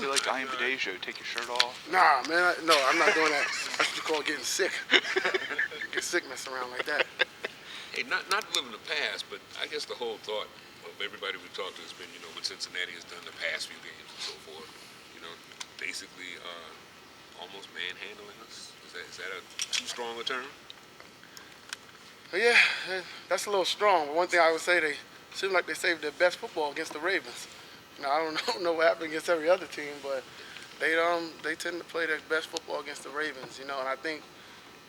play like I Am Badejo, take your shirt off? Nah, man, no, I'm not doing that. That's what you call getting sick. Get sick messing around like that. Hey, not to live in the past, but I guess the whole thought of everybody we've talked to has been, what Cincinnati has done the past few games and so forth. Basically almost manhandling us. Is that a too strong a term? But yeah, that's a little strong. But one thing I would say, they seem like they saved their best football against the Ravens. I don't know what happened against every other team, but they tend to play their best football against the Ravens. And I think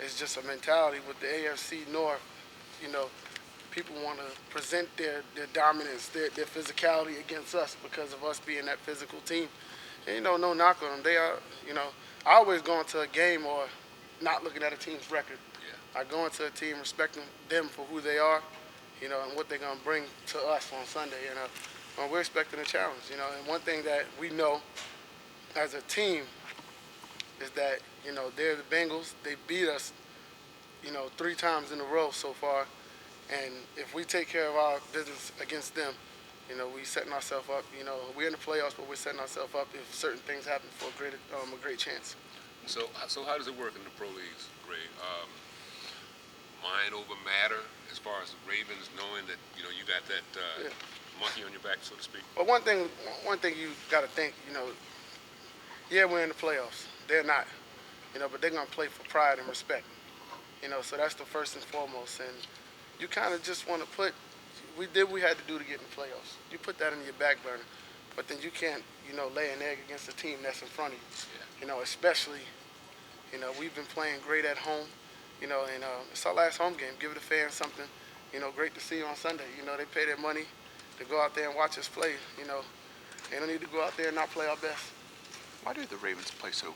it's just a mentality with the AFC North. You know, people want to present their dominance, their physicality against us because of us being that physical team. And no knock on them. They are, I always go into a game or not looking at a team's record. Yeah. I go into a team respecting them for who they are, and what they're gonna bring to us on Sunday. We're expecting a challenge. And one thing that we know as a team is that they're the Bengals. They beat us, 3 times in a row so far. And if we take care of our business against them, we setting ourselves up. We're in the playoffs, but we're setting ourselves up if certain things happen for a great chance. So how does it work in the pro leagues, Ray? Mind over matter as far as the Ravens knowing that you got that monkey on your back, so to speak. But one thing you got to think, yeah, we're in the playoffs. They're not, but they're gonna play for pride and respect. So that's the first and foremost. And you kind of just want to we did what we had to do to get in the playoffs. You put that in your back burner, but then you can't, lay an egg against a team that's in front of you. Yeah. Especially, we've been playing great at home. And it's our last home game. Give the fans something, great to see on Sunday. They pay their money to go out there and watch us play. They don't need to go out there and not play our best. Why do the Ravens play so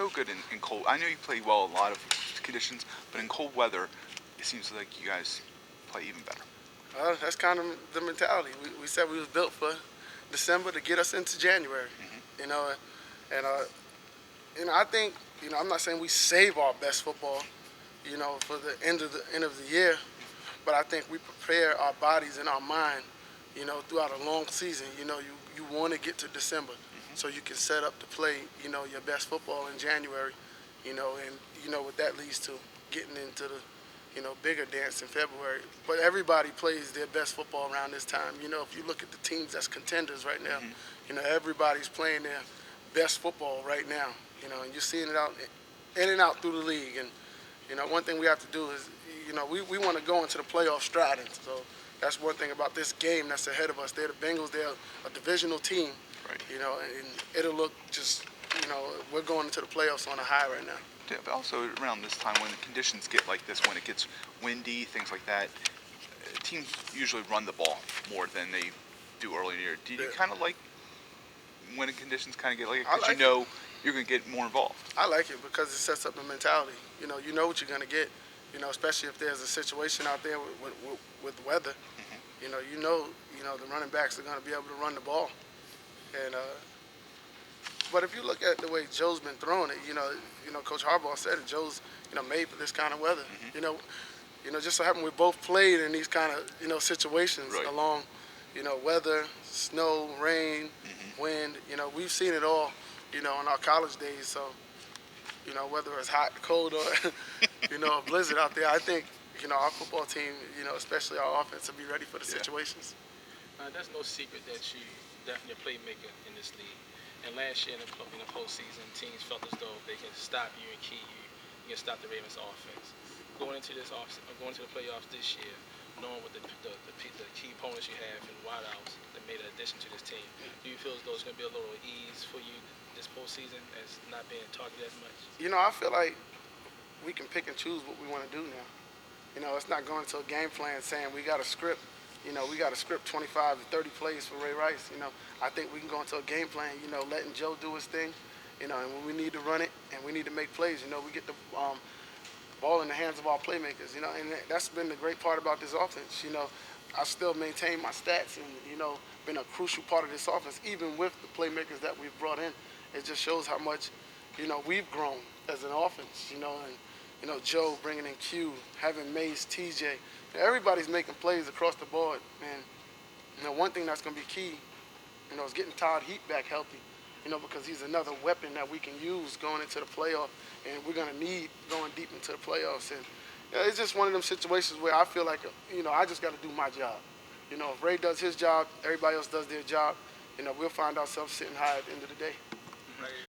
good in cold? I know you play well in a lot of conditions, but in cold weather, it seems like you guys play even better. That's kind of the mentality. We said we was built for December to get us into January. Mm-hmm. I think I'm not saying we save our best football, for the end of the year, but I think we prepare our bodies and our mind, throughout a long season. You want to get to December, so you can set up to play, your best football in January, and what that leads to, getting into the bigger dance in February. But everybody plays their best football around this time. If you look at the teams that's contenders right now, everybody's playing their best football right now. And you're seeing it out in and out through the league. And one thing we have to do is, we want to go into the playoff striding. So that's one thing about this game that's ahead of us. They're the Bengals. They're a divisional team. Right. And it'll look just, we're going into the playoffs on a high right now. Yeah, but also around this time when the conditions get like this, when it gets windy, things like that, teams usually run the ball more than they do early in the year. Do you kind of like when the conditions kind of get like it? Because you're going to get more involved. I like it because it sets up a mentality. You know what you're going to get, especially if there's a situation out there with weather. Mm-hmm. The running backs are going to be able to run the ball. And but if you look at the way Joe's been throwing it, Coach Harbaugh said it. Joe's, made for this kind of weather. Mm-hmm. Just so happened we both played in these kind of, situations along, weather, snow, rain, wind. We've seen it all, in our college days. So, whether it's hot, cold, or, a blizzard out there, I think, our football team, especially our offense, will be ready for the situations. There's no secret that you definitely a playmaker in this league. And last year in the postseason, teams felt as though they can stop you and key you. You can stop the Ravens' offense. Going into the playoffs this year, knowing what the key opponents you have and wideouts that made an addition to this team, do you feel as though it's going to be a little ease for you this postseason as not being targeted as much? I feel like we can pick and choose what we want to do now. It's not going to a game plan saying we got a script. We got to script 25 to 30 plays for Ray Rice. I think we can go into a game plan, letting Joe do his thing, and when we need to run it and we need to make plays, we get the ball in the hands of our playmakers, and that's been the great part about this offense. I still maintain my stats and, been a crucial part of this offense, even with the playmakers that we've brought in. It just shows how much, we've grown as an offense, and, Joe bringing in Q, having Mace, TJ. Everybody's making plays across the board, and one thing that's going to be key, is getting Todd Heap back healthy. because he's another weapon that we can use going into the playoff, and we're going to need going deep into the playoffs. And it's just one of them situations where I feel like, I just got to do my job. If Ray does his job, everybody else does their job. We'll find ourselves sitting high at the end of the day.